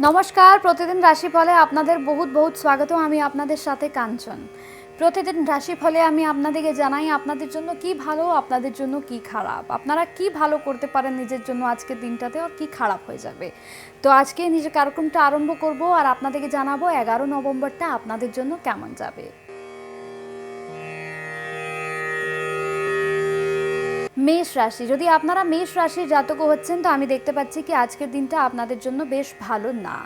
নমস্কার, প্রতিদিন রাশিফলে আপনাদের বহুত বহুত স্বাগত। আমি আপনাদের সাথে কাঞ্চন। প্রতিদিন রাশিফলে আমি আপনাদেরকে জানাই আপনাদের জন্য কি ভালো, আপনাদের জন্য কি খারাপ, আপনারা কি ভালো করতে পারেন নিজের জন্য আজকের দিনটাতে, আর কি খারাপ হয়ে যাবে। তো আজকে নিজের কার্যক্রমটা আরম্ভ করব আর আপনাদেরকে জানাবো 11 নভেম্বরটা আপনাদের জন্য কেমন যাবে। মেষ রাশি, যদি আপনারা মেষ রাশির জাতক হচ্ছেন তো আমি দেখতে পাচ্ছি কি আজকের দিনটা আপনাদের জন্য বেশ ভালো না।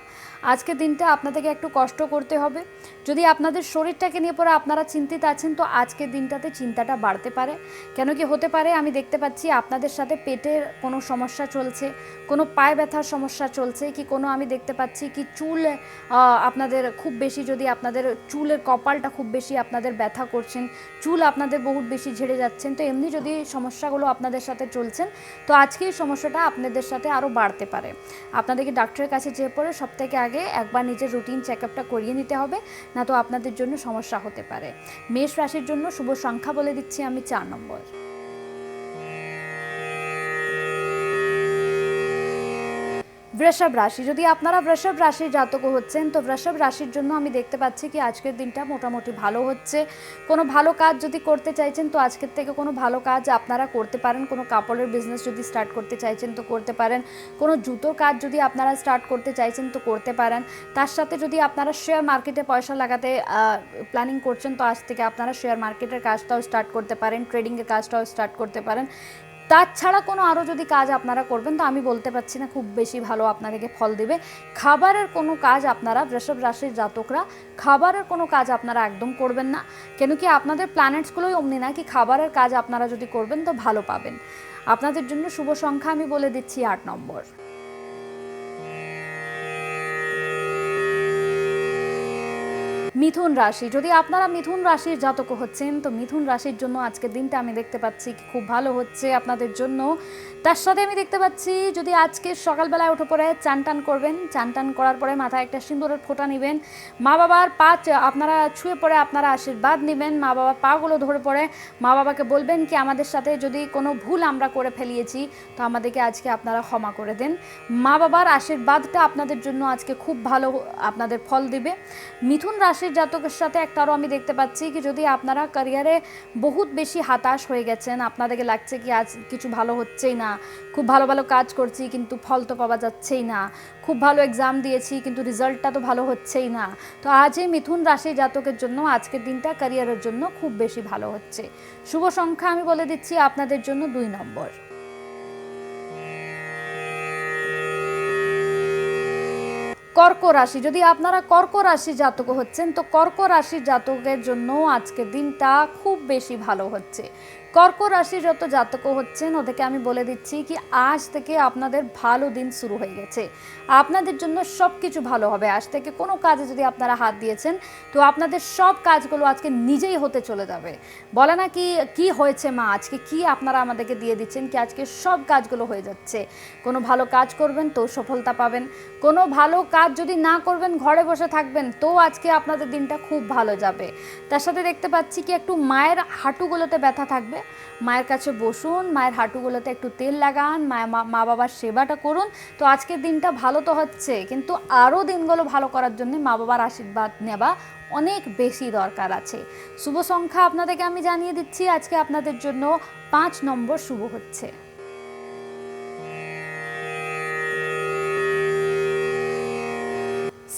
আজকের দিনটা আপনাদেরকে একটু কষ্ট করতে হবে। যদি আপনাদের শরীরটাকে নিয়ে পরে আপনারা চিন্তিত আছেন তো আজকের দিনটাতে চিন্তাটা বাড়তে পারে। কেন কি হতে পারে, আমি দেখতে পাচ্ছি আপনাদের সাথে পেটের কোনো সমস্যা চলছে, কোনো পায়ে ব্যথার সমস্যা চলছে, কি কোনো আমি দেখতে পাচ্ছি কি চুল আপনাদের খুব বেশি, যদি আপনাদের চুলের কপালটা খুব বেশি আপনাদের ব্যথা করছেন, চুল আপনাদের বহুত বেশি ঝেড়ে যাচ্ছেন, তো এমনি যদি সমস্যাগুলো আপনাদের সাথে চলছেন তো আজকে এই সমস্যাটা আপনাদের সাথে আরও বাড়তে পারে। আপনাদেরকে ডাক্তারের কাছে যেয়ে পরে সবথেকে আগে একবার নিজের রুটিন চেক আপটা করিয়ে নিতে হবে, না তো আপনাদের জন্য সমস্যা হতে পারে। মেষ রাশির জন্য শুভ সংখ্যা বলে দিচ্ছি আমি 4 নম্বর। বৃষভ রাশি, যদি আপনারা বৃষভ রাশির জাতক হচ্ছেন তো বৃষভ রাশির জন্য আমি দেখতে পাচ্ছি কি আজকের দিনটা মোটামুটি ভালো হচ্ছে। কোনো ভালো কাজ যদি করতে চাইছেন তো আজকের থেকে কোনো ভালো কাজ আপনারা করতে পারেন। কোনো কাপড়ের বিজনেস যদি স্টার্ট করতে চাইছেন তো করতে পারেন। কোনো জুতোর কাজ যদি আপনারা স্টার্ট করতে চাইছেন তো করতে পারেন। তার সাথে যদি আপনারা শেয়ার মার্কেটে পয়সা লাগাতে প্ল্যানিং করছেন তো আজ থেকে আপনারা শেয়ার মার্কেটের কাজটাও স্টার্ট করতে পারেন, ট্রেডিংয়ের কাজটাও স্টার্ট করতে পারেন। তাছাড়া কোনো আরও যদি কাজ আপনারা করবেন তো আমি বলতে পারছি না খুব বেশি ভালো আপনাদেরকে ফল দেবে। খাবারের কোনো কাজ আপনারা বৃষভ রাশির জাতকরা খাবারের কোনো কাজ আপনারা একদম করবেন না। কেন কি আপনাদের প্ল্যানেটসগুলোই অমনি না কি খাবারের কাজ আপনারা যদি করবেন তো ভালো পাবেন। আপনাদের জন্য শুভ সংখ্যা আমি বলে দিচ্ছি 8 নম্বর। মিথুন রাশি, যদি আপনারা মিথুন রাশির জাতক হচ্ছেন তো মিথুন রাশির জন্য আজকের দিনটা আমি দেখতে পাচ্ছি খুব ভালো হচ্ছে আপনাদের জন্য। তার সাথে আমি দেখতে পাচ্ছি যদি আজকে সকালবেলায় উঠে পড়ে চান টান করবেন, চান টান করার পরে মাথায় একটা সিঁদুরের ফোঁটা নেবেন, মা বাবার পা আপনারা ছুঁয়ে পড়ে আপনারা আশীর্বাদ নেবেন, মা বাবার পাগুলো ধরে পড়ে মা বাবাকে বলবেন কি আমাদের সাথে যদি কোনো ভুল আমরা করে ফেলিয়েছি তো আমাদেরকে আজকে আপনারা ক্ষমা করে দেন। মা বাবার আশীর্বাদটা আপনাদের জন্য আজকে খুব ভালো আপনাদের ফল দিবে। মিথুন রাশি জাতকের সাথে একটারও আমি দেখতে পাচ্ছি কি যদি আপনারা ক্যারিয়ারে বহুত বেশি হতাশ হয়ে গেছেন, আপনাদেরকে লাগছে কি আজ কিছু ভালো হচ্ছেই না, খুব ভালো ভালো কাজ করছি কিন্তু ফল তো পাওয়া যাচ্ছেই না, খুব ভালো এক্সাম দিয়েছি কিন্তু রেজাল্টটা তো ভালো হচ্ছেই না, তো আজ এই মিথুন রাশি জাতকের জন্য আজকের দিনটা ক্যারিয়ারের জন্য খুব বেশি ভালো হচ্ছে। শুভ সংখ্যা আমি বলে দিচ্ছি আপনাদের জন্য 2 নম্বর। কর্ক রাশি, যদি আপনারা কর্ক রাশি জাতক হচ্ছেন তো কর্ক রাশি জাতকের জন্য আজকের দিনটা খুব বেশি ভালো হচ্ছে। কর্ক রাশি যত জাতক হচ্ছেন ওদেরকে আমি বলে দিচ্ছি কি আজ থেকে আপনাদের ভালো দিন শুরু হয়ে গেছে, আপনাদের জন্য সব কিছু ভালো হবে। আজ থেকে কোনো কাজে যদি আপনারা হাত দিয়েছেন তো আপনাদের সব কাজগুলো আজকে নিজেই হতে চলে যাবে। বলে না কি কি হয়েছে মা, আজকে কি আপনারা আমাদেরকে দিয়ে দিচ্ছেন কি আজকে সব কাজগুলো হয়ে যাচ্ছে। কোনো ভালো কাজ করবেন তো সফলতা পাবেন, কোনো ভালো কাজ যদি না করবেন ঘরে বসে থাকবেন তো আজকে আপনাদের দিনটা খুব ভালো যাবে। তার সাথে দেখতে পাচ্ছি কি একটু মায়ের হাঁটুগুলোতে ব্যথা থাকবে, মায়ের কাছে বসুন, মায়ের হাঁটুগুলোতে একটু তেল লাগান, মা বাবার সেবাটা করুন। তো আজকের দিনটা ভালো তো হচ্ছে কিন্তু আরও দিনগুলো ভালো করার জন্য মা বাবার আশীর্বাদ নেওয়া অনেক বেশি দরকার আছে। শুভ সংখ্যা আপনাদেরকে আমি জানিয়ে দিচ্ছি আজকে আপনাদের জন্য 5 নম্বর শুভ হচ্ছে।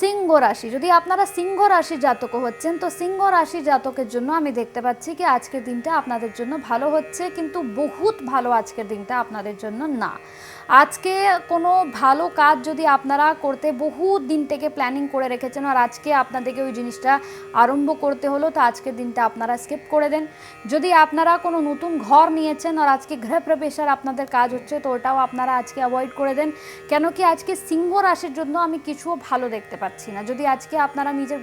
সিংহ রাশি, যদি আপনারা সিংহ রাশি জাতক হচ্ছেন তো সিংহ রাশি জাতকের জন্য আমি দেখতে পাচ্ছি কি আজকের দিনটা আপনাদের জন্য ভালো হচ্ছে কিন্তু বহুত ভালো আজকের দিনটা আপনাদের জন্য না। আজকে কোনো ভালো কাজ যদি আপনারা করতে বহুত দিন থেকে প্ল্যানিং করে রেখেছেন আর আজকে আপনাদেরকে ওই জিনিসটা আরম্ভ করতে হলো তো আজকের দিনটা আপনারা স্কিপ করে দেন। যদি আপনারা কোনো নতুন ঘর নিয়েছেন আর আজকে গৃহপ্রবেশের আপনাদের কাজ হচ্ছে তো ওটাও আপনারা আজকে অ্যাভয়েড করে দেন। কেন কি আজকে সিংহ রাশির জন্য আমি কিছুও ভালো দেখতে পাচ্ছি না। যদি আজকে আপনারা নিজের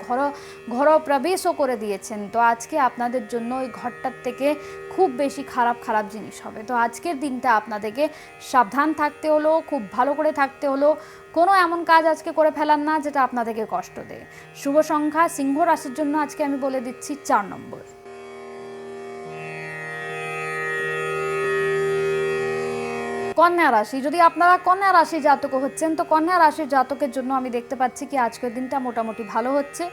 ঘর প্রবেশও করে দিয়েছেন তো আজকে আপনাদের জন্য ওই ঘরটার থেকে খুব বেশি খারাপ খারাপ জিনিস হবে। তো আজকের দিনটা আপনাদেরকে সাবধান থাকতে হলো, খুব ভালো করে থাকতে হলো, কোনো এমন কাজ আজকে করে ফেলান না যেটা আপনাদেরকে কষ্ট দেয়। শুভ সংখ্যা সিংহ রাশির জন্য আজকে আমি বলে দিচ্ছি 4 নম্বর। কন্যা রাশি, যদি আপনারা কন্যা রাশি জাতক হচ্ছেন তো কন্যা রাশির জাতকের জন্য আমি দেখতে পাচ্ছি কি আজকের দিনটা মোটামুটি ভালো হচ্ছে।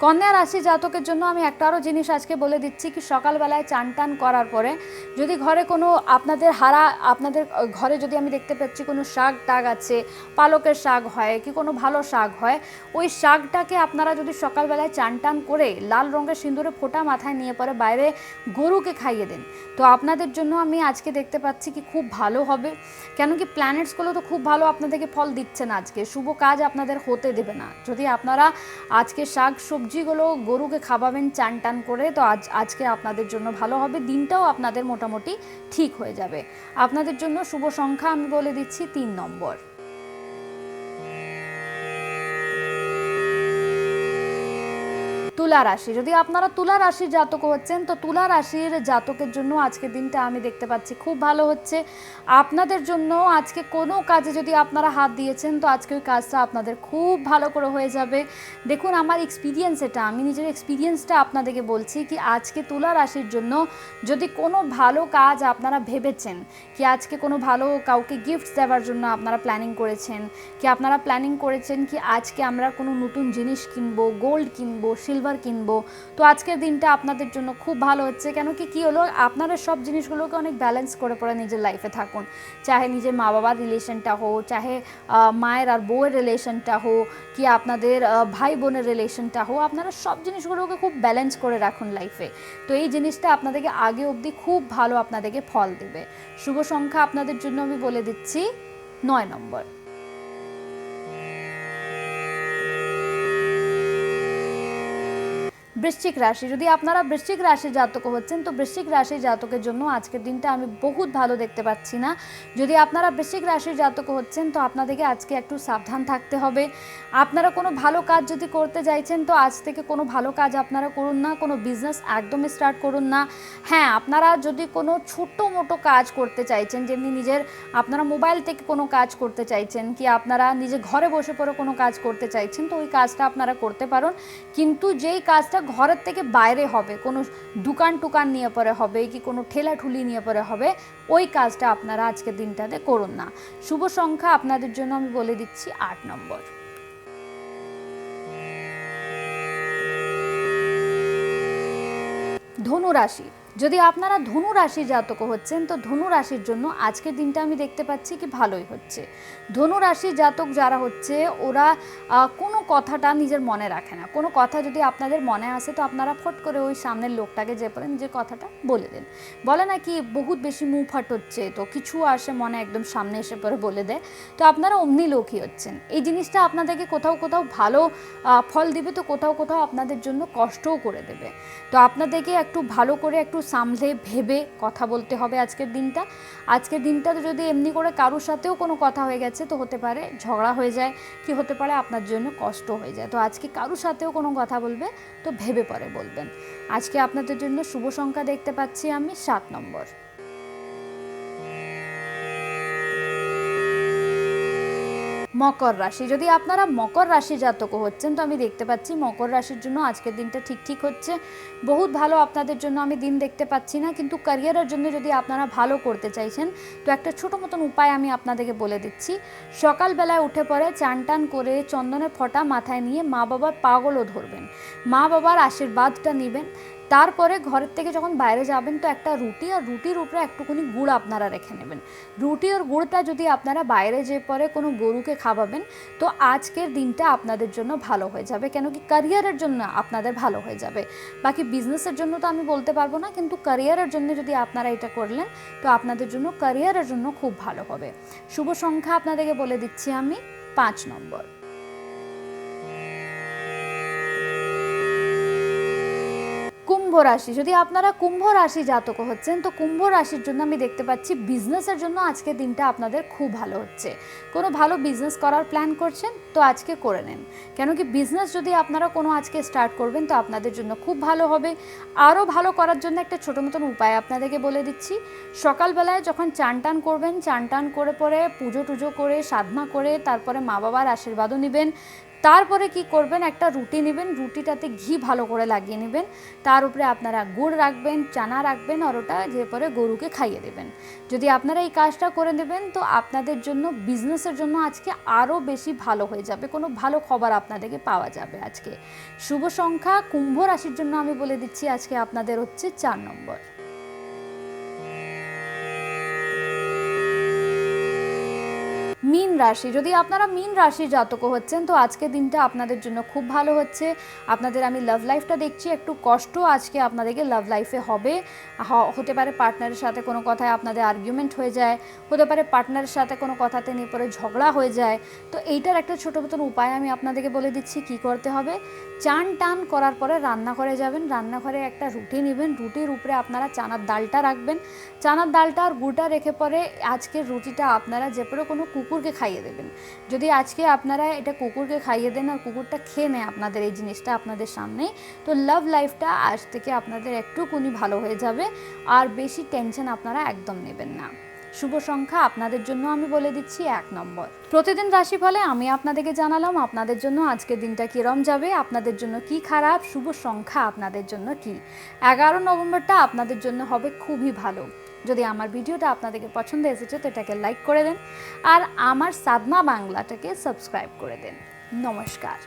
কন্যা রাশি জাতকের জন্য আমি একটা আরও জিনিস আজকে বলে দিচ্ছি কি সকালবেলায় চান টান করার পরে যদি ঘরে কোনো আপনাদের ঘরে যদি আমি দেখতে পাচ্ছি কোনো শাক টাগ আছে, পালকের শাক হয় কি কোনো ভালো শাক হয়, ওই শাকটাকে আপনারা যদি সকালবেলায় চান টান করে লাল রঙের সিঁদুরে ফোঁটা মাথায় নিয়ে পরে বাইরে গরুকে খাইয়ে দেন, তো আপনাদের জন্য আমি আজকে দেখতে পাচ্ছি কি খুব ভালো হবে। কেন কি প্ল্যানেটসগুলো তো খুব ভালো আপনাদেরকে ফল দিচ্ছে না, আজকে শুভ কাজ আপনাদের হতে দেবে না। যদি আপনারা আজকে শাক সবজিগুলো গরুকে খাওয়াবেন চান টান করে, তো আজকে আপনাদের জন্য ভালো হবে, দিনটাও আপনাদের মোটামুটি ঠিক হয়ে যাবে। আপনাদের জন্য শুভ সংখ্যা আমি বলে দিচ্ছি 3 নম্বর। তুলা রাশি, যদি আপনারা তুলা রাশির জাতক হচ্ছেন তো তুলা রাশির জাতকের জন্য আজকের দিনটা আমি দেখতে পাচ্ছি খুব ভালো হচ্ছে। আপনাদের জন্য আজকে কোনো কাজে যদি আপনারা হাত দিয়েছেন তো আজকে ওই কাজটা আপনাদের খুব ভালো করে হয়ে যাবে। দেখুন আমার এক্সপিরিয়েন্স, এটা আমি নিজের এক্সপিরিয়েন্সটা আপনাদেরকে বলছি কি আজকে তুলা রাশির জন্য যদি কোনো ভালো কাজ আপনারা ভেবেছেন কি আজকে কোনো ভালো কাউকে গিফট দেওয়ার জন্য আপনারা প্ল্যানিং করেছেন কি আপনারা প্ল্যানিং করেছেন কি আজকে আমরা কোনো নতুন জিনিস কিনবো, গোল্ড কিনবো, সিলভার কিনবো, তো আজকের দিনটা আপনাদের জন্য খুব ভালো হচ্ছে। কেন কি হলো আপনারা সব জিনিসগুলোকে অনেক ব্যালেন্স করে পরে নিজের লাইফে থাকুন, চাহে নিজের মা বাবার রিলেশনটা হোক, চাহে মায়ের আর বউয়ের রিলেশনটা হোক কি আপনাদের ভাই বোনের রিলেশনটা হোক, আপনারা সব জিনিসগুলোকে খুব ব্যালেন্স করে রাখুন লাইফে। তো এই জিনিসটা আপনাদেরকে আগে অবধি খুব ভালো আপনাদেরকে ফল দেবে। শুভ সংখ্যা আপনাদের জন্য আমি বলে দিচ্ছি 9 নম্বর। বৃশ্চিক রাশি, যদি আপনারা বৃশ্চিক রাশির জাতক হচ্ছেন তো বৃশ্চিক রাশির জাতকের জন্য আজকের দিনটা আমি বহুত ভালো দেখতে পাচ্ছি না। যদি আপনারা বৃশ্চিক রাশির জাতক হচ্ছেন তো আপনাদেরকে আজকে একটু সাবধান থাকতে হবে। আপনারা কোনো ভালো কাজ যদি করতে চাইছেন তো আজ থেকে কোনো ভালো কাজ আপনারা করুন না, কোনো বিজনেস একদমই স্টার্ট করুন না। হ্যাঁ, আপনারা যদি কোনো ছোটো মোটো কাজ করতে চাইছেন, যেমনি আপনারা মোবাইল থেকে কোনো কাজ করতে চাইছেন কি আপনারা নিজে ঘরে বসে পড়ে কোনো কাজ করতে চাইছেন তো ওই কাজটা আপনারা করতে পারেন, কিন্তু যেই কাজটা ঘরের থেকে বাইরে হবে, কোনো দোকান টুকান নিয়ে পরে হবে কি কোনো ঠেলা ঠুলি নিয়ে পরে হবে, ওই কাজটা আপনারা আজকের দিনটাতে করুন না। শুভ সংখ্যা আপনাদের জন্য আমি বলে দিচ্ছি 8 নম্বর। ধনু রাশি, যদি আপনারা ধনু রাশি জাতক হচ্ছেন তো ধনু রাশির জন্য আজকের দিনটা আমি দেখতে পাচ্ছি কি ভালোই হচ্ছে। ধনু রাশি জাতক যারা হচ্ছে ওরা কোনো কথাটা নিজের মনে রাখে না, কোনো কথা যদি আপনাদের মনে আসে তো আপনারা ফট করে ওই সামনের লোকটাকে যে পরে নিজের কথাটা বলে দেন। বলে না কি বহুত বেশি মুখ ফাট হচ্ছে তো কিছু আসে মনে একদম সামনে এসে পরে বলে দেয়, তো আপনারা অমনি লোকই হচ্ছেন। এই জিনিসটা আপনাদেরকে কোথাও কোথাও ভালো ফল দিবে তো কোথাও কোথাও আপনাদের জন্য কষ্টও করে দেবে। তো আপনাদেরকে একটু ভালো করে একটু সামলে ভেবে কথা বলতে হবে আজকের দিনটা। আজকের দিনটাতে যদি এমনি করে কারোর সাথেও কোনো কথা হয়ে গেছে তো হতে পারে ঝগড়া হয়ে যায় কি হতে পারে আপনার জন্য কষ্ট হয়ে যায়। তো আজকে কারোর সাথেও কোনো কথা বলবে তো ভেবে পরে বলবেন। আজকে আপনাদের জন্য শুভ সংখ্যা দেখতে পাচ্ছি আমি 7 নম্বর। মকর রাশি, যদি আপনারা মকর রাশি জাতক হচ্ছেন তো আমি দেখতে পাচ্ছি মকর রাশির জন্য আজকের দিনটা ঠিক হচ্ছে, বহুত ভালো আপনাদের জন্য আমি দিন দেখতে পাচ্ছি না। কিন্তু ক্যারিয়ারের জন্য যদি আপনারা ভালো করতে চাইছেন তো একটা ছোটো মতন উপায় আমি আপনাদেরকে বলে দিচ্ছি। সকালবেলায় উঠে পড়ে চান টান করে চন্দনের ফোঁটা মাথায় নিয়ে মা বাবার পাগলও ধরবেন, মা বাবার আশীর্বাদটা নেবেন। তারপরে ঘরের থেকে যখন বাইরে যাবেন তো একটা রুটি আর রুটির উপরে একটুখানি গুড় আপনারা রেখে নেবেন। রুটি আর গুড়টা যদি আপনারা বাইরে যেয়ে পরে কোনো গরুকে খাওয়াবেন তো আজকের দিনটা আপনাদের জন্য ভালো হয়ে যাবে। কেন কি ক্যারিয়ারের জন্য আপনাদের ভালো হয়ে যাবে। বাকি বিজনেসের জন্য তো আমি বলতে পারবো না, কিন্তু ক্যারিয়ারের জন্য যদি আপনারা এটা করলেন তো আপনাদের জন্য ক্যারিয়ারের জন্য খুব ভালো হবে। শুভ সংখ্যা আপনাদেরকে বলে দিচ্ছি আমি 5 নম্বর। কুম্ভ রাশি, যদি আপনারা কুম্ভ রাশি জাতক হচ্ছেন তো কুম্ভ রাশির জন্য আমি দেখতে পাচ্ছি বিজনেসের জন্য আজকের দিনটা আপনাদের খুব ভালো হচ্ছে। কোনো ভালো বিজনেস করার প্ল্যান করছেন তো আজকে করে নেন। কেন কি বিজনেস যদি আপনারা কোনো আজকে স্টার্ট করবেন তো আপনাদের জন্য খুব ভালো হবে। আরও ভালো করার জন্য একটা ছোটো মতন উপায় আপনাদেরকে বলে দিচ্ছি। সকালবেলায় যখন চান টান করবেন, চান টান করে পরে পুজো টুজো করে সাধনা করে তারপরে মা বাবার আশীর্বাদও নেবেন। তারপরে কি করবেন, একটা রুটি নেবেন, রুটিটাতে ঘি ভালো করে লাগিয়ে নেবেন, তার উপরে আপনারা গুড় রাখবেন, চানা রাখবেন, আর ওটা যে পরে গরুকে খাইয়ে দেবেন। যদি আপনারা এই কাজটা করে দেবেন তো আপনাদের জন্য, বিজনেসের জন্য আজকে আরও বেশি ভালো হয়ে যাবে, কোনো ভালো খবর আপনাদেরকে পাওয়া যাবে আজকে। শুভ সংখ্যা কুম্ভ রাশির জন্য আমি বলে দিচ্ছি আজকে আপনাদের হচ্ছে 4 নম্বর। মীন রাশি, যদি আপনারা মীন রাশির জাতক হচ্ছেন তো আজকে দিনটা আপনাদের জন্য খুব ভালো হচ্ছে। আপনাদের আমি লাভ লাইফটা দেখছি একটু কষ্ট আজকে আপনাদেরকে লাভ লাইফে হবে। হতে পারে পার্টনারের সাথে কোনো কথায় আপনাদের আর্গুমেন্ট হয়ে যায়, হতে পারে পার্টনারের সাথে কোনো কথাতে নিয়ে পরে ঝগড়া হয়ে যায়। তো এইটার একটা ছোটো মতন উপায় আমি আপনাদেরকে বলে দিচ্ছি কি করতে হবে। চান টান করার পরে রান্নাঘরে যাবেন, রান্নাঘরে একটা রুটি নেবেন, রুটির উপরে আপনারা চানার ডালটা রাখবেন, চানার ডালটা আর গুড়টা রেখে পরে আজকের রুটিটা আপনারা যে পরে কোনো কুকুরকে খাইয়ে দেবেন। যদি আজকে আপনারা এটা কুকুরকে খাইয়ে দেন আর কুকুরটা খেয়ে নেয় আপনাদের এই জিনিসটা আপনাদের সামনে, তো লাভ লাইফটা আজ থেকে আপনাদের একটুকুনি ভালো হয়ে যাবে, আর বেশি টেনশন আপনারা একদম নেবেন না। শুভ সংখ্যা আপনাদের জন্য আমি বলে দিচ্ছি 1 নম্বর। প্রতিদিন রাশিফলে আমি আপনাদেরকে জানালাম আপনাদের জন্য আজকের দিনটা কিরম যাবে, আপনাদের জন্য কি খারাপ, শুভ সংখ্যা আপনাদের জন্য কি। 11 নভেম্বরটা আপনাদের জন্য হবে খুবই ভালো। যদি আমার ভিডিওটা আপনাদেরকে পছন্দ এসেছে তো এটাকে লাইক করে দেন, আর আমার সাধনা বাংলাটাকে সাবস্ক্রাইব করে দেন। নমস্কার।